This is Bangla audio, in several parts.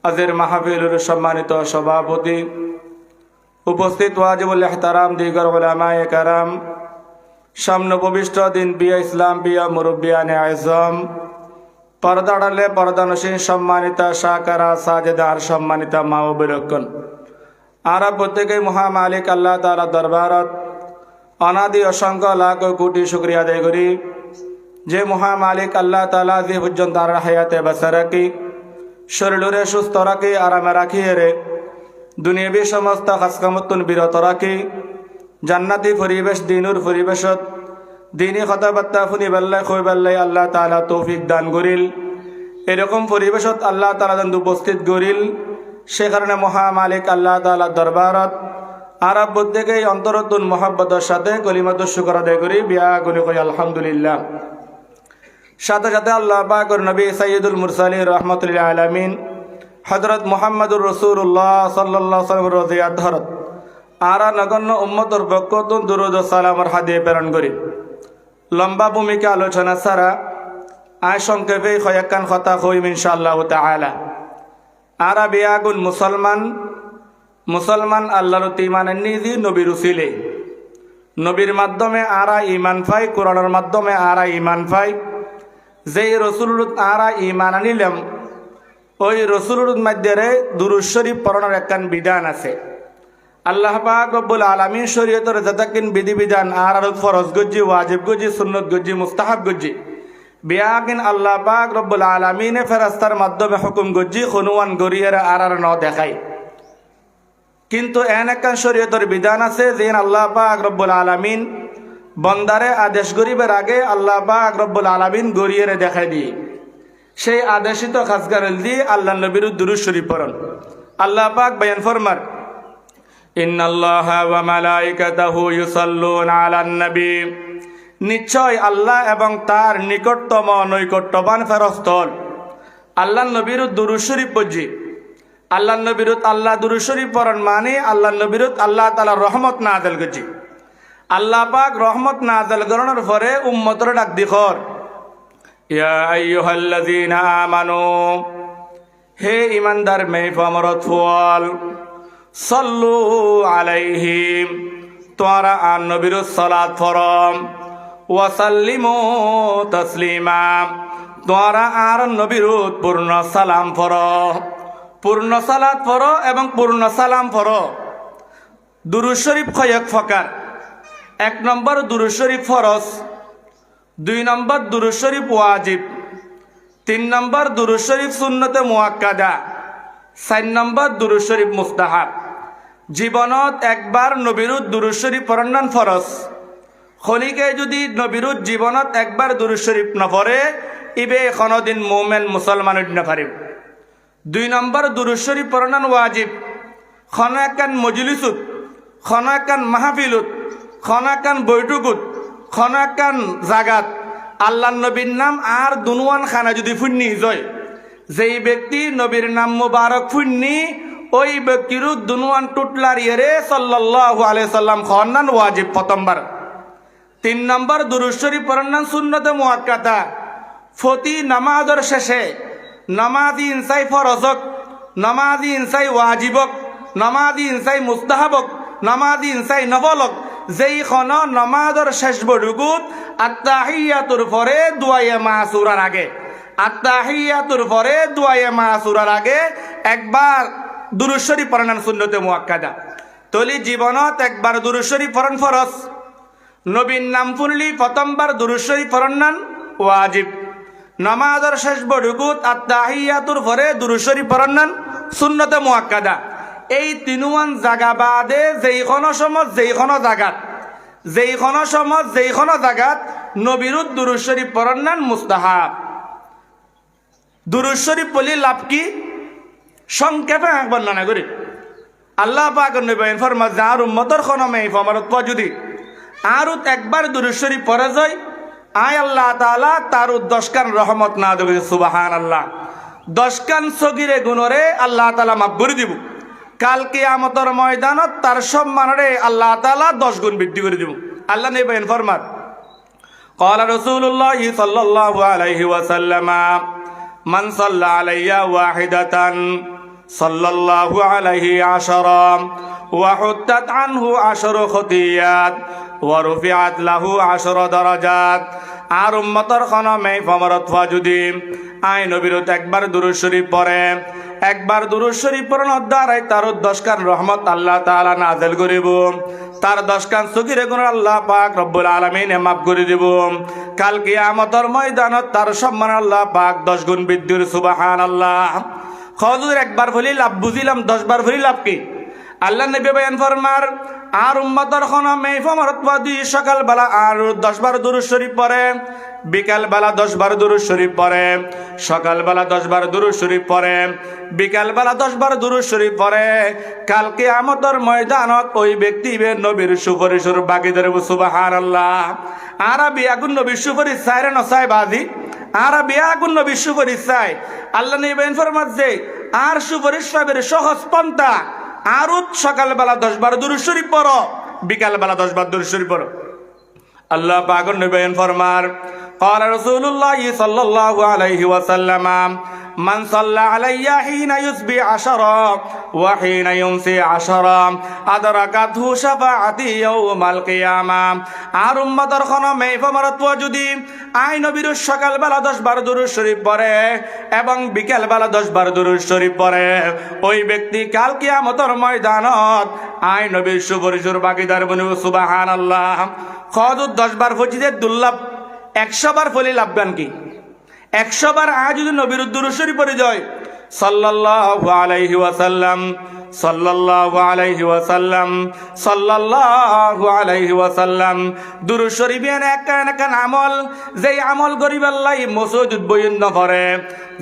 আজের মাহফিলের সম্মানিত সভাপতি, উপস্থিত ওয়াজিবুল ইহতারাম দিগর উলামায়ে কারাম, সামনে উপবিষ্ট দিন বিয়া ইসলাম বিয়া মুরব্বিয়ানে আযম, পর্দা আড়ালে পর্দানসীন সম্মানিতা সাকারা সাজেদার সম্মানিতা মা ও বোনগণ, আমরা প্রত্যেকেই মহামালিক আল্লাহ তাআলা দরবারত অনাদি অসংখ্য লাখ কোটি শুকরিয়া আদায় করি যে মহামালিক আল্লাহ তাআলা যে পর্যন্ত আর হায়াতে বাঁচা রাখি, শরীরে সুস্থ রাখি, আরামে রাখি, রে দুনিয়াবি সমস্ত কাজকামতুন বিরত রাখি, জান্নাতি পরিবেশ দিনুর পরিবেশত দিনী কথাবার্তা শুনি বেল্লাই খই বেল্লাই আল্লাহ তাআলা তৌফিক দান করিল। এরকম পরিবেশত আল্লাহ তাআলা যেন উপস্থিত করিল, সে কারণে মহামালিক আল্লাহ তাআলার দরবারত আরব প্রত্যেকেই অন্তরতুন মহব্বতের সাথে কলিমাতুর শুকর আদায় করি, বিয়া গুলি কই আলহামদুলিল্লাহ। সাথে সাথে আল্লাহ পাকের নবী সাইয়্যিদুল মুরসালিন রাহমাতুল লিল আলামিন হযরত মুহাম্মদুর রাসূলুল্লাহ সাল্লাল্লাহু আলাইহি ওয়াসাল্লাম রদিয়াত ধরত আরা নগণ্য উম্মতর বরকতুন দুরুদ ও সালামের হাদিয়া প্রেরণ করি। লম্বা ভূমিকা আলোচনা ছাড়া আয় সংক্ষেপে কয়েকখান কথা কইম ইনশাআল্লাহ তাআলা। আরা বিয়াগুন মুসলমান আল্লাহর ঈমানের নিজি নবীর উসিলে, নবীর মাধ্যমে আরা ঈমান পাই, কোরআনের মাধ্যমে আরা ঈমান পাই। যেই রসুলুত আরা ঈমান আনিলাম, ওই রসুলুর মধ্যে দুরূদ শরীফ পড়ানোর একখান বিধান আছে। আল্লাহ পাক রব্বুল আলামিন শরীয়তের যতকিন বিধিবিধান আর ফরজ গজ্জি, ওয়াজিব গজ্জি, সুন্নত গজ্জি, মুস্তাহাব গজ্জি বিয়াকিন আল্লাহ পাক রব্বুল আলামিনে ফেরেশতার মাধ্যমে হুকুম গজ্জি খুনওয়ান গরিয়ের আর ন দেখায়। কিন্তু এন একখান শরীয়তের বিধান আছে যেন আল্লাহ পাক রব্বুল আলামিন বন্দারে আদেশ গরিবের আগে আল্লাহ পাক রব্বুল আলামিন গরিয়ের দেখাই দিয়ে সেই আদেশিত খাসগারল দিয়ে আল্লাহ নবীর দুরূদ শরীফ পড়ন। আল্লাহ পাক বয়ান ফরমার, ইন্নাল্লাহা ওয়া মালাইকাতাহু ইউসাল্লুনা আলান নবী, নিশ্চয় আল্লাহ এবং তার নিকটতম নৈকট্যবান ফেরেশতা আল্লাহ নবীর দুরূদ শরীফ পড়জি। আল্লাহ নবীর আল্লাহ দুরূদ শরীফ পড়ন মানে আল্লাহ নবীর আল্লাহ তাআলা রহমত নাযিল করজি। আল্লাহ পাক রহমত নাযিল করার পরে উম্মতর ডাক দিখর, ইয়া আইয়ুহাল্লাযীনা আমানু, হে ঈমানদার মেহফামরত ফুয়াল, সাল্লু আলাইহি, তোমরা আর নবীর সালাত ফরম, ওয়া সাল্লিমু তাসলিমা, তোমরা আর নবীর পূর্ণ সালাম ফর, পূর্ণ সালাত ফর এবং পূর্ণ সালাম ফর। দুরূদ শরীফ কয়েক প্রকার। 1 নম্বর দুরূদ শরীফ ফরজ, 2 নম্বর দুরূদ শরীফ ওয়াজিব, 3 নম্বর দুরূদ শরীফ সুন্নতে মুআক্কাদা, 4 নম্বর দুরূদ শরীফ মুস্তাহাব। জীবনত একবার নবীর দুরূদ শরীফ পড়ান ফরজ। খলিকে যদি নবীর জীবনত একবার দুরূদ শরীফ নপড়ে ইবে কোনদিন মুমিন মুসলমান হইতে পারিব। 2 নম্বর দুরূদ শরীফ পড়ান ওয়াজিব। খন একখান মজলিসুত, খন একখান মাহফিলুত, খন একখান বৈঠকুত, খন একখান জাগাত আল্লাহ নবীর নাম আর দুনুয়ান খানা যদি ফুন্নি যায়, যেই ব্যক্তি নবীর নাম মুবারক ফুন্নি ওই ব্যক্তির দুনুয়ান টুটলার ইয়েরে সাল্লাল্লাহু আলাইহি সাল্লাম খন্নান ওয়াজিব প্রথমবার। 3 নম্বর দুরূদ শরীফ পড়ান সুন্নতে মুআক্কাদা। ফতি নামাজের শেষে নামাজি ইনসাই ফরজক, নামাজি ইনসাই ওয়াজিবক, নামাজি ইনসাই মুস্তাহাবক, নামাজি ইনসাই নফলক যেই খন নামাজের শেষ বড়ুগুত আত্তাহিয়াতুর পরে দুআয়ে মাসুরার আগে, আত্তাহিয়াতুর পরে দুআয়ে মাসুরার আগে একবার দুরূদ শরীফ পড়ান সুন্নতে মুআক্কাদা। তলি জীবনত একবার দুরূদ শরীফ পড়ান ফরজ। নবীর নাম শুনলি প্রথমবার দুরূদ শরীফ পড়ান ওয়াজিব। নামাজের শেষ বড়ুগুত আত্তাহিয়াতুর পরে দুরূদ শরীফ পড়ান সুন্নতে মুআক্কাদা। এই তিনুয়ান জাগা বাদে যেইখনো সমাজ যেইখনো জাগাত, যেইখনো সমাজ যেইখনো জাগাত নবীর দুরূদ শরীফ পড়ান মুস্তাহাব। দুরূদ শরীফ পড়লি লাভ কি? সংক্ষেপে বর্ণনা করি। আল্লাহ পাক নবী ফরমান, যার উম্মতর কোনো মেহফামরত যদি আরও একবার দুরূদ শরীফ পড়ে যায়, আয় আল্লাহ তাআলা তার 10 কান রহমত না দেবে। সুবহানাল্লাহ। 10 কান সগিরে গুণরে আল্লাহ তাআলা মাফ করে দিব। কাল কিয়ামতের ময়দানত তার সম্মানরে আল্লাহ তাআলা 10 গুণ বৃদ্ধি করে দিব। আল্লাহ নবী ফরমান, قال رسول الله صلى الله عليه وسلم من صلى علي واحدة সাল্লাল্লাহু আলাইহি আশরা ওয়া হুত্তাত আনহু আশরু খতিয়াত ওয়া রুফিআত লাহু আশরা দারাজাত। আর উম্মতর খনমে ফমরত ফাজুদি আই নবীর একবার দুরূদ শরীফ পড়ে, একবার দুরূদ শরীফ পড়ানোর দ্বারাই তার 10 কান রহমত আল্লাহ তাআলা নাযিল করিব, তার 10 কান সগীরে গুনাহ আল্লাহ পাক রব্বুল আলামিনে মাফ করে দিব। কাল কিয়ামতের ময়দানত তার সম্মান আল্লাহ পাক 10 গুণ বৃদ্ধি। সুবহানাল্লাহ। খজুর একবার বলি লাভ বুঝিলাম, 10 বার বলি লাভ কি? আল্লাহ নবী বয়ান ফরমার আর উম্মতর খনমে ফমরত ফাজুদি সকাল বেলা আর 10 বার দুরূদ শরীফ পড়ে, বিকাল বেলা 10 বার দুরূদ শরীফ পড়ে, সকাল বেলা 10 বার দুরূদ শরীফ পড়ে, বিকাল বেলা 10 বার দুরূদ শরীফ পড়ে। কাল কিয়ামতের ময়দানত ওই ব্যক্তি নবীর সুপারিশের ভাগীদার। সুবহানাল্লাহ। আরবি আগুন নবীর সুপারিশ চাই রে নচাই বাজি? আরবি আগুন নবীর সুপারিশ চাই। আল্লাহ নবী ফরমাচ্ছে আর সুপারিশ পাবের সহজ পন্থা আর সকাল বেলা 10 বার দুরূদ শরীফ পড়ো, বিকাল বেলা 10 বার দুরূদ শরীফ পড়ো। আল্লাহ পাক নবী ফরমার قال رسول الله صلى الله عليه وسلم من صلى علي حين يصبح 10 وحين يمسي 10 أدركته شفاعتي يوم القيامة। আর উম্মতের খনমে ফমরত ফাজুদি আই নবীর সকাল বেলা 10 বার দুরূদ শরীফ পড়ে এবং বিকাল বেলা 10 বার দুরূদ শরীফ পড়ে, ওই ব্যক্তি কাল কিয়ামতের ময়দানত আই নবীর সুপারিশের ভাগীদার বনিব। সুবহানাল্লাহ। খজুর 10 বার ফজিলত দুর্লভ, 100 বার ফলি লাভবান কি? 100 বার আজ যদি নবীর দুরূদ শরীফ পড়ে যায় সাল্লাল্লাহু আলাইহি ওয়াসাল্লাম, সাল্লাল্লাহু আলাইহি ওয়াসাল্লাম, সাল্লাল্লাহু আলাইহি ওয়াসাল্লাম। দুরূদ শরীফ এন আমল, যেই আমল গরিব আল্লাহ মসজিদ বইন নপড়ে,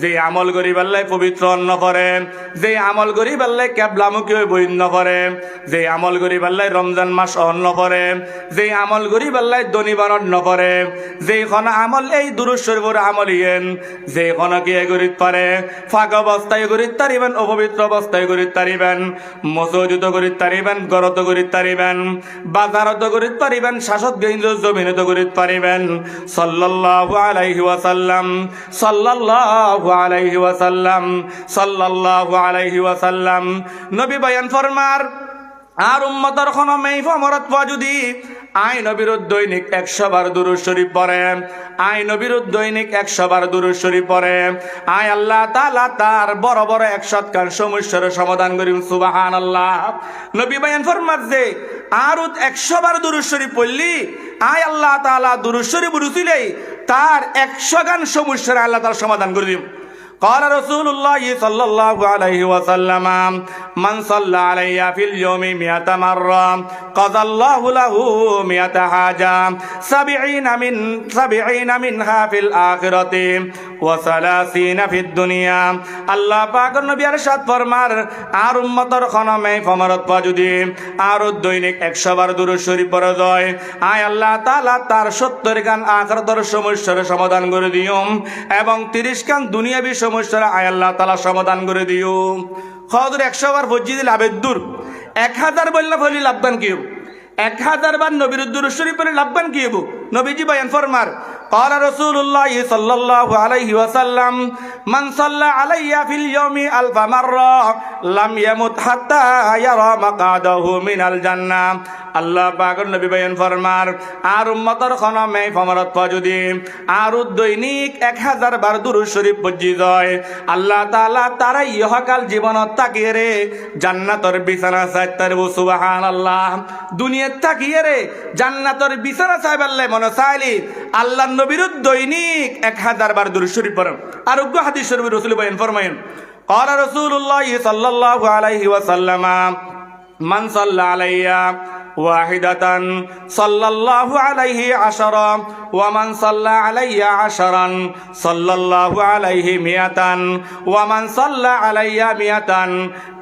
যেই আমল গরিব আল্লাহ পবিত্র নপড়ে, যেই আমল গরিব আল্লাহ কিবলামুখী বইন নপড়ে, যেই আমল গরিব আল্লাহ রমজান মাস অন্ন পড়ে, যেই আমল গরিব আল্লাহ দনিবারণ নপড়ে, যেই খন আমল এই দুরূদ শরীফের আমল ইয়েন, যেই খন কি গরিব পারে ফাঁক অবস্থায় গরিব তারিবেন, অপবিত্র অবস্থায় গরিব তারিবেন, মসজিদ গরিব তারিবেন, গরত গরিব তারিবেন, বাজারত গরিব পারিবেন, শাসক গেন্দ্র জমিনত গরিব পারিবেন। সাল্লাল্লাহু আলাইহি ওয়াসাল্লাম, সাল্লাল্লাহু আলাইহি ওয়াসাল্লাম, সাল্লাল্লাহু আলাইহি ওয়াসাল্লাম। নবী বয়ান ফরমার আর উম্মতর খনমে ফমরত ফাজুদি আই নবীর দৈনিক 100 বার দুরূদ শরীফ পড়ে, আই নবীর দৈনিক 100 বার দুরূদ শরীফ পড়ে, আই আল্লাহ তাআলা তার বড় বড় 100 কান সমস্যার সমাধান করিম। সুবহানাল্লাহ। নবী বয়ান ফরমাচ্ছে আর 100 বার দুরূদ শরীফ পড়লি আই আল্লাহ তাআলা দুরূদ শরীফ রুসিলেই তার 100 গান সমস্যার আল্লাহ তার সমাধান করে দিম। قال رسول الله صلى الله عليه وسلم من صلى علي في اليوم 100 مرة قضى الله له 100 حاجة 70 منها في الآخرة و30 في الدنيا। আল্লাহ পাক নবী ইরশাদ ফরমার আর উম্মতর খনমে ফমরত ফাজুদি আর দৈনিক 100 বার দুরূদ শরীফ পড়ে যায়, আয় আল্লাহ তাআলা তার 70 গান আখিরাতের সমস্যার সমাধান করে দিও এবং 30 গান দুনিয়াবি সমস্যার আয় আল্লাহ তাআলা সমাধান করে দিও। খজুর 100 বার ফজি দিলে লাভের দূর, 1000 বললে ফলি লাভবান কি হবো? 1000 বার নবীর দুরূদ শরীফ পড়লে লাভবান কি হবো? নবীজি বয়ান ফরমার قال رسول الله صلى الله عليه وسلم من صلى علي في اليوم 1000 مرة لم يمت حتى يرى مقعده من الجنة। আল্লাহ পাকের নবী বয়ান ফরমার আর উম্মতর খনমে ফমরত ফাজুদি আর দৈনিক 1000 বার দুরূদ শরীফ পড়ি যায়, আল্লাহ তাআলা তারা ইহকাল জীবনত তাকিয়ে রে জান্নাতের বিছানা চাইতার। সুবহানাল্লাহ। দুনিয়াত তাকিয়ে রে জান্নাতের বিছানা চাইবাল্লে মনে চাইলি আল্লাহ নবীর দৈনিক 1000 বার দুরূদ শরীফ পড়েন। আর উগ্র হাদিস শরীফ রাসূল বয়ান ফরমায়েন قال رسول الله صلى الله عليه وسلم من صلى علي واحدة صلى الله عليه 10 ومن صلى علي 10 صلى الله عليه 100 ومن صلى علي 100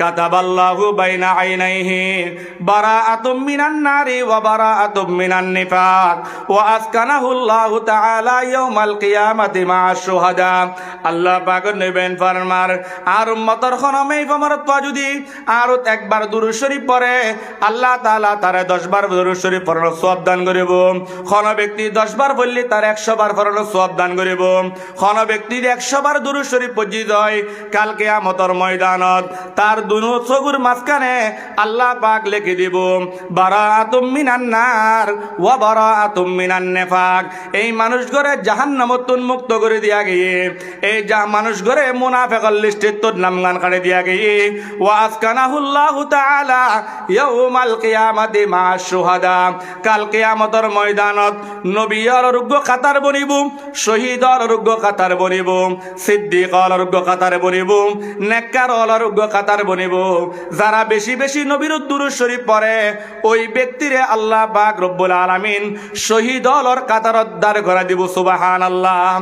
كتب الله بين عينيه براءة من النار وبراءة من النفاق وأسكنه الله تعالى يوم القيامة مع الشهداء। আল্লাহ পাকের নবী ফরমার আর উম্মতর খনমে ফমরত ফাজুদি আর একবার দুরূদ শরীফ পড়ে আল্লাহ তাআলা তারে 10 বার দুরূদ শরীফ পড়ার সওয়াব দান করিব। কোন ব্যক্তি 10 বার বললে তার 100 বার পড়ানো সওয়াব দান করিব কোন ব্যক্তির 100 বার দুরূদ শরীফ পড়িত হয় কাল কিয়ামতের ময়দানত তার দুনো চোখের মাঝখানে আল্লাহ পাক লিখে দিব বারাআতুম মিনান নার ওয়া বারাআতুম মিনান নিফাক এই মানুষ গরে জাহান্নামত মুক্ত করে দিয়া গিয়ে এই মানুষ গরে মুনাফিকের লিস্টে তোর নামগান কাটে দিয়া গিয়ে ওয়া আসকানাহুল্লাহু তাআলা ইয়াউমাল কিয়ামাতি মা শুহাদা কাল কিয়ামতের ময়দানত নবীর রুগ্য কাতার বনিব শহীদর রুগ্য কাতার বনিব সিদ্দিকর রুগ্য কাতার বনিব নেককারর রুগ্য কাতার বনিব যারা বেশি বেশি নবীর দুরূদ শরীফ পড়ে ওই ব্যক্তিরে আল্লাহ পাক রব্বুল আলামিন শহীদর কাতার উদ্ধার করে দিব সুবহানাল্লাহ।